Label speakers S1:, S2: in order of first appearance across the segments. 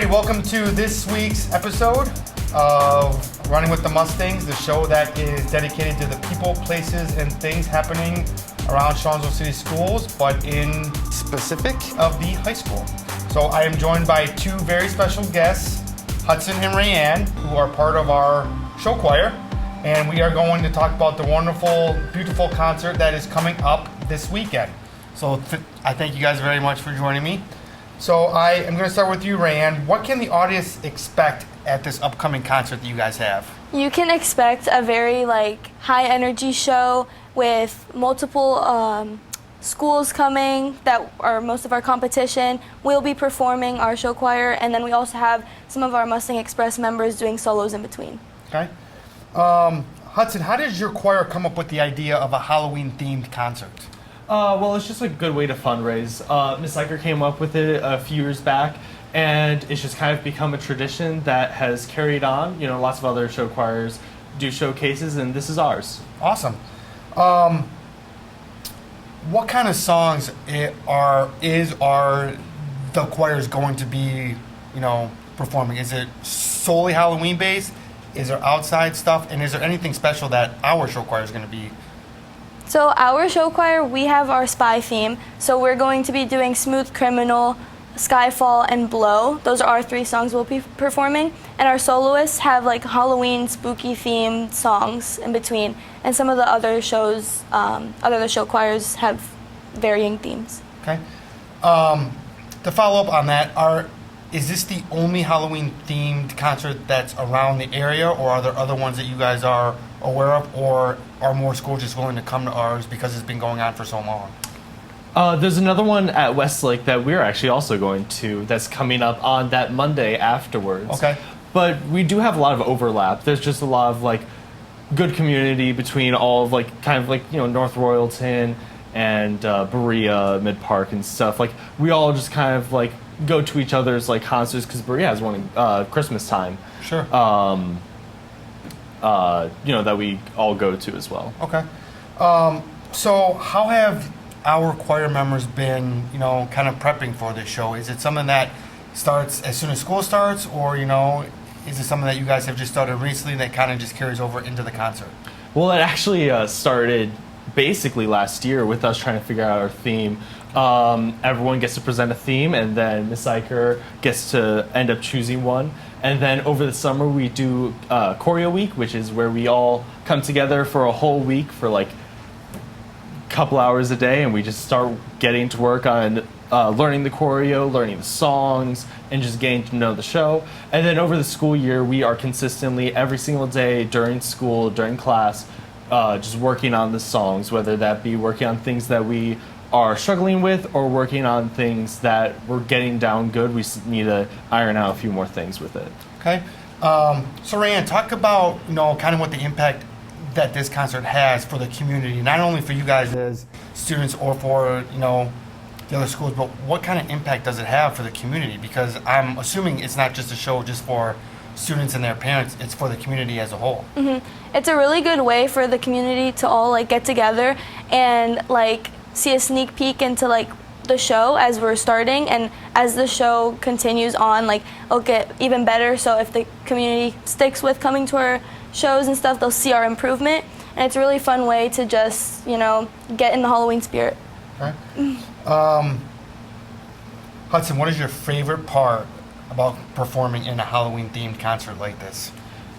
S1: welcome to this week's episode of Running with the Mustangs, the show that is dedicated to the people, places, and things happening around Shawnville City Schools, but in specific of the high school. So I am joined by two very special guests, Hudson and Rayanne, who are part of our show choir, and we are going to talk about the wonderful, beautiful concert that is coming up this weekend. So I thank you guys very much for joining me. So I am going to start with you, Rayanne. What can the audience expect at this upcoming concert that you guys have?
S2: You can expect a very high energy show with multiple schools coming that are most of our competition. We'll be performing our show choir, and then we also have some of our Mustang Express members doing solos in between.
S1: Okay. Hudson, how did your choir come up with the idea of a Halloween-themed concert?
S3: Well, it's just a good way to fundraise. Miss Iker came up with it a few years back, and it's just kind of become a tradition that has carried on. You know, lots of other show choirs do showcases, and this is ours.
S1: Awesome. What kind of songs are the choirs going to be, performing? Is it solely Halloween-based? Is there outside stuff? And is there anything special that our show choir is going to be?
S2: So our show choir, we have our spy theme. So we're going to be doing Smooth Criminal, Skyfall, and Blow. Those are our three songs we'll be performing. And our soloists have Halloween spooky themed songs in between. And some of the other shows, other show choirs have varying themes.
S1: Okay. To follow up on that, is this the only Halloween themed concert that's around the area, or are there other ones that you guys are aware of, or are more schools just willing to come to ours because it's been going on for so long?
S3: There's another one at Westlake that we're actually also going to that's coming up on that Monday afterwards.
S1: Okay.
S3: But we do have a lot of overlap. There's just a lot of good community between all of North Royalton and Berea, Mid Park and stuff. We all just kind of go to each other's concerts because Berea has one Christmas time.
S1: Sure.
S3: That we all go to as well.
S1: Okay. So how have our choir members been, kind of prepping for this show? Is it something that starts as soon as school starts, or, is it something that you guys have just started recently that kind of just carries over into the concert?
S3: Well, it actually started basically last year with us trying to figure out our theme. Everyone gets to present a theme, and then Miss Iker gets to end up choosing one. And then over the summer, we do Choreo Week, which is where we all come together for a whole week for a couple hours a day, and we just start getting to work on learning the choreo, learning the songs, and just getting to know the show. And then over the school year, we are consistently every single day during school, during class, just working on the songs, whether that be working on things that we are struggling with or working on things that we're getting down good. We need to iron out a few more things with it.
S1: Okay. So Rayanne, talk about, kind of what the impact that this concert has for the community, not only for you guys as students or for, the other schools, but what kind of impact does it have for the community? Because I'm assuming it's not just a show just for students and their parents, it's for the community as a whole.
S2: Mm-hmm. It's a really good way for the community to all get together and see a sneak peek into the show as we're starting, and as the show continues on, it'll get even better. So if the community sticks with coming to our shows and stuff, they'll see our improvement, and it's a really fun way to just get in the Halloween spirit.
S1: Okay. Hudson, what is your favorite part about performing in a Halloween themed concert like this?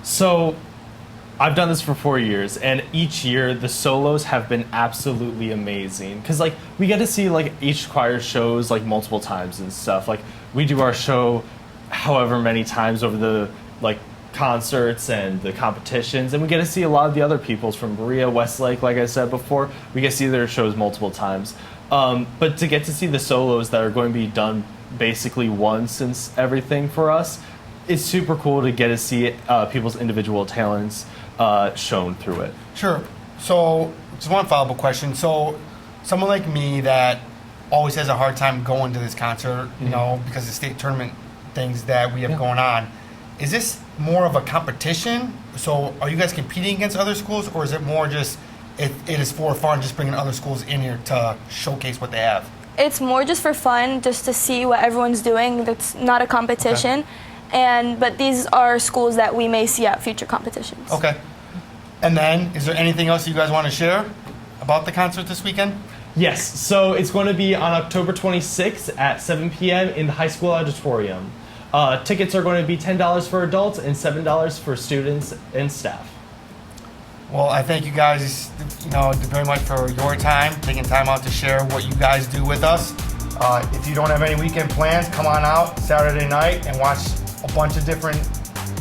S3: So I've done this for 4 years, and each year the solos have been absolutely amazing. Because we get to see each choir shows multiple times and stuff. We do our show however many times over the concerts and the competitions, and we get to see a lot of the other peoples from Berea, Westlake. Like I said before, we get to see their shows multiple times. But to get to see the solos that are going to be done basically once since everything for us, it's super cool to get to see people's individual talents shown through it.
S1: Sure. So, just one follow-up question. So, someone like me that always has a hard time going to this concert, because of the state tournament things that we have going on, is this more of a competition? So, are you guys competing against other schools, or is it more just it is for fun, just bringing other schools in here to showcase what they have?
S2: it's more just for fun, just to see what everyone's doing. That's not a competition. But these are schools that we may see at future competitions.
S1: Okay. And then, is there anything else you guys want to share about the concert this weekend?
S3: Yes, so it's going to be on October 26th at 7 p.m. in the high school auditorium. Tickets are going to be $10 for adults and $7 for students and staff.
S1: Well, I thank you guys, very much for your time, taking time out to share what you guys do with us. If you don't have any weekend plans, come on out Saturday night and watch a bunch of different,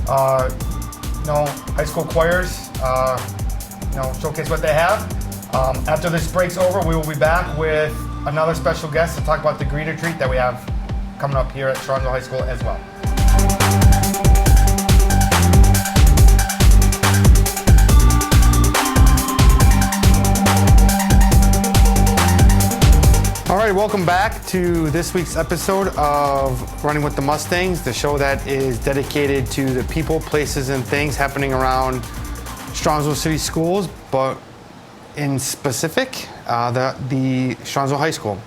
S1: high school choirs, showcase what they have. After this break's over, we will be back with another special guest to talk about the greeter treat that we have coming up here at Strongsville High School as well. All right, welcome back to this week's episode of Running with the Mustangs, the show that is dedicated to the people, places, and things happening around Strongsville City Schools, but in specific, the Strongsville High School.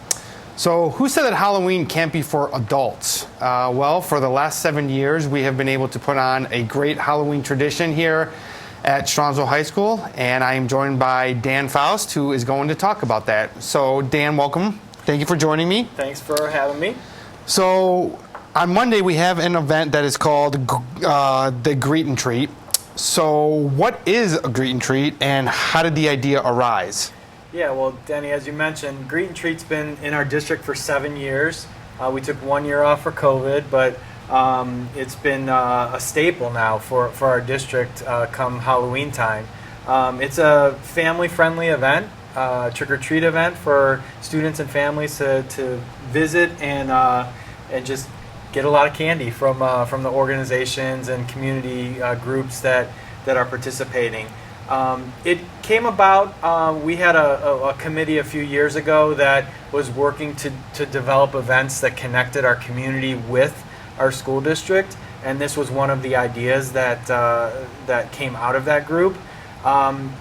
S1: So who said that Halloween can't be for adults? Well, for the last 7 years, we have been able to put on a great Halloween tradition here at Strongsville High School, and I am joined by Dan Faust, who is going to talk about that. So Dan, welcome. Thank you for joining me.
S4: Thanks for having me.
S1: So on Monday, we have an event that is called the Greet and Treat. So what is a Greet and Treat, and how did the idea arise?
S4: Yeah, well, Denny, as you mentioned, Greet and Treat's been in our district for 7 years. We took 1 year off for COVID, but it's been a staple now for our district come Halloween time. It's a family-friendly event, trick-or-treat event for students and families to visit and just get a lot of candy from the organizations and community groups that are participating. It came about, we had a committee a few years ago that was working to develop events that connected our community with our school district, and this was one of the ideas that came out of that group.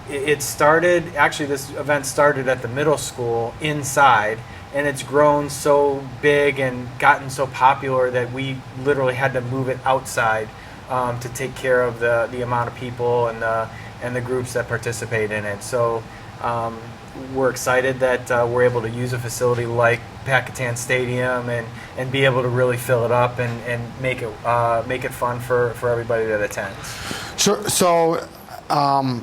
S4: This event started at the middle school inside, and it's grown so big and gotten so popular that we literally had to move it outside to take care of the amount of people and the groups that participate in it. So we're excited that we're able to use a facility like Packatan Stadium and be able to really fill it up and make it fun for everybody that attends.
S1: Sure. So I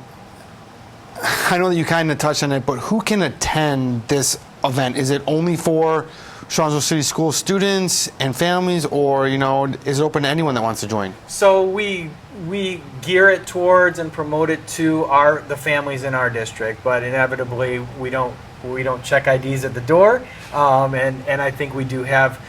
S1: know that you kind of touched on it, but who can attend this event? Is it only for Strongsville City School students and families, or is it open to anyone that wants to join?
S4: So we gear it towards and promote it to the families in our district, but inevitably we don't check IDs at the door, and I think we do have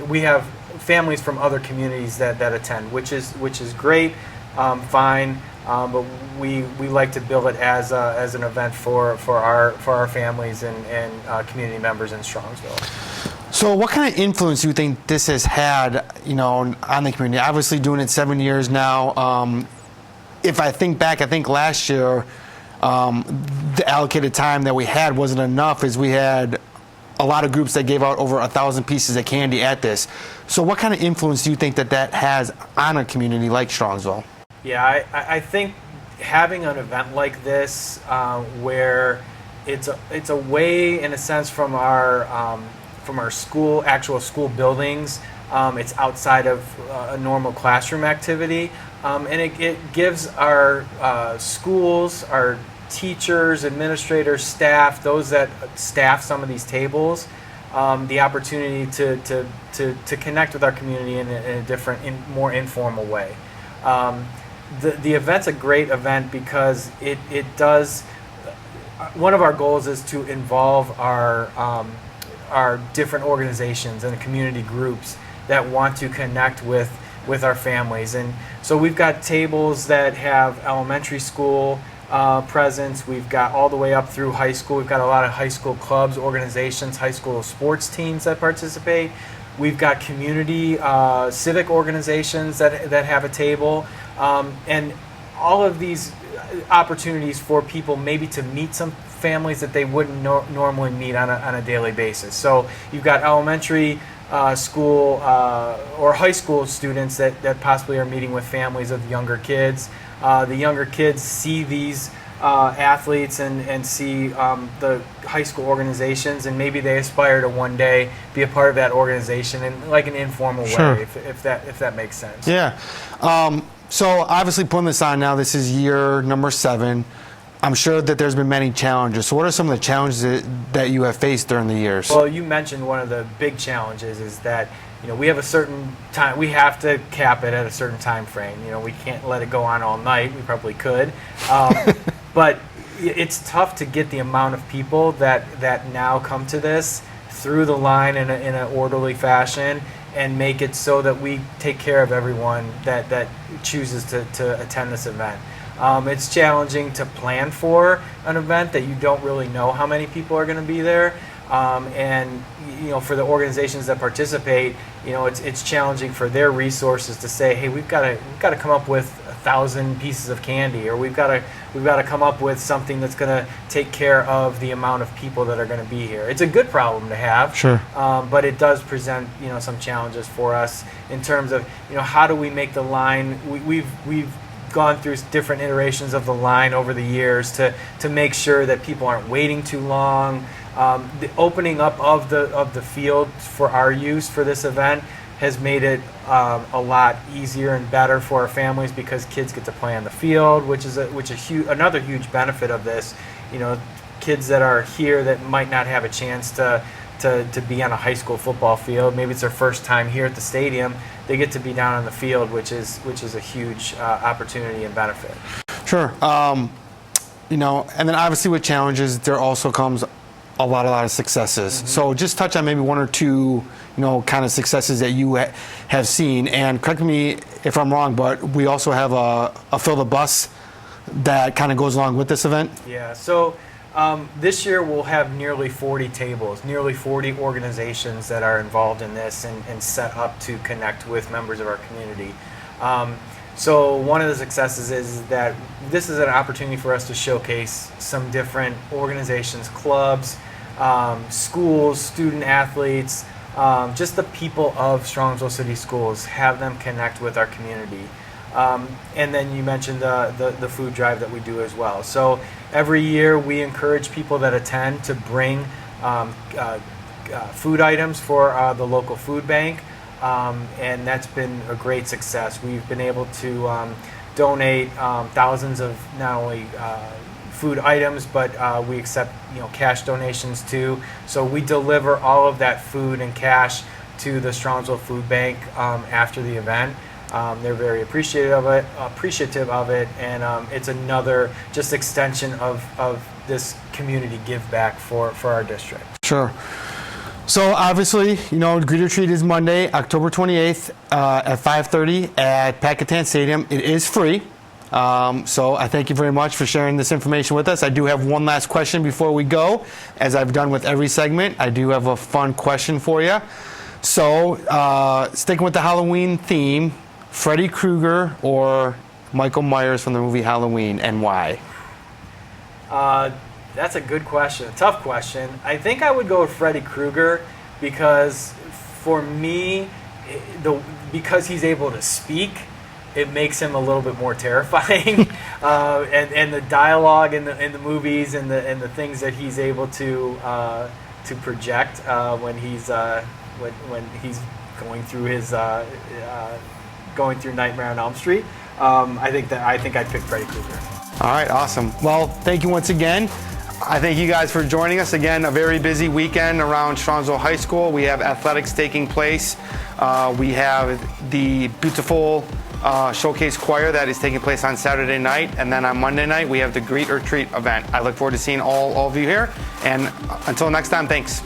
S4: we have families from other communities that attend, which is great, fine. But we like to bill it as an event for our families and community members in Strongsville.
S1: So what kind of influence do you think this has had, on the community? Obviously doing it 7 years now. If I think back, I think last year the allocated time that we had wasn't enough, as we had a lot of groups that gave out over 1,000 pieces of candy at this. So what kind of influence do you think that has on a community like Strongsville?
S4: Yeah, I think having an event like this, where it's a way, in a sense, from our actual school buildings. It's outside of a normal classroom activity, and it gives our schools, our teachers, administrators, staff, those that staff some of these tables, the opportunity to connect with our community in a different, more informal way. The event's a great event because it does. One of our goals is to involve our different organizations and community groups that want to connect with our families, and so we've got tables that have elementary school presence. We've got all the way up through high school. We've got a lot of high school clubs, organizations, high school sports teams that participate. We've got community civic organizations that have a table, and all of these opportunities for people maybe to meet some families that they wouldn't normally meet on a daily basis. So you've got elementary school or high school students that possibly are meeting with families of younger kids. The younger kids see these athletes and see the high school organizations, and maybe they aspire to one day be a part of that organization in like an informal
S1: Sure.
S4: way, if that makes sense.
S1: Yeah. So obviously putting this on now, this is year number 7. I'm sure that there's been many challenges. So what are some of the challenges that you have faced during the years?
S4: Well, you mentioned one of the big challenges is that we have a certain time. We have to cap it at a certain time frame. We can't let it go on all night. We probably could, but it's tough to get the amount of people that now come to this through the line in an orderly fashion and make it so that we take care of everyone that chooses to attend this event. It's challenging to plan for an event that you don't really know how many people are going to be there. And for the organizations that participate, it's challenging for their resources to say, hey, we've got to come up with 1,000 pieces of candy, or we've got to come up with something that's going to take care of the amount of people that are going to be here. It's a good problem to have,
S1: Sure.
S4: But it does present some challenges for us in terms of how do we make the line. We've gone through different iterations of the line over the years to make sure that people aren't waiting too long. The opening up of the field for our use for this event has made it a lot easier and better for our families because kids get to play on the field, which is another huge benefit of this. Kids that are here that might not have a chance to be on a high school football field. Maybe it's their first time here at the stadium. They get to be down on the field, which is a huge opportunity and benefit.
S1: Sure. And then obviously with challenges, there also comes a lot of successes. Mm-hmm. So just touch on maybe one or two, kind of successes that you have seen. And correct me if I'm wrong, but we also have a Fill the Bus that kind of goes along with this event.
S4: Yeah. So this year we'll have nearly 40 tables, nearly 40 organizations that are involved in this and set up to connect with members of our community. So one of the successes is that this is an opportunity for us to showcase some different organizations, clubs, schools, student athletes, just the people of Strongsville City Schools, have them connect with our community. And then you mentioned the food drive that we do as well. So every year we encourage people that attend to bring food items for the local food bank. And that's been a great success. We've been able to donate thousands of not only food items, but we accept cash donations too. So we deliver all of that food and cash to the Strongsville Food Bank after the event. They're very appreciative of it, and it's another just extension of this community give back for our district.
S1: Sure. So obviously, Greet or Treat is Monday, October 28th at 5:30 at Packatan Stadium. It is free. So I thank you very much for sharing this information with us. I do have one last question before we go. As I've done with every segment, I do have a fun question for you. So sticking with the Halloween theme, Freddy Krueger or Michael Myers from the movie Halloween, and why?
S4: That's a good question, a tough question. I think I would go with Freddy Krueger because for me, because he's able to speak, it makes him a little bit more terrifying. And the dialogue in the movies and the things that he's able to project when he's going through his going through Nightmare on Elm Street. I think I'd pick Freddy Krueger.
S1: All right, awesome. Well, thank you once again. I thank you guys for joining us again. A very busy weekend around Strongsville High School. We have athletics taking place. We have the beautiful showcase choir that is taking place on Saturday night, and then on Monday night we have the Greet or Treat event. I look forward to seeing all of you here, and until next time, thanks.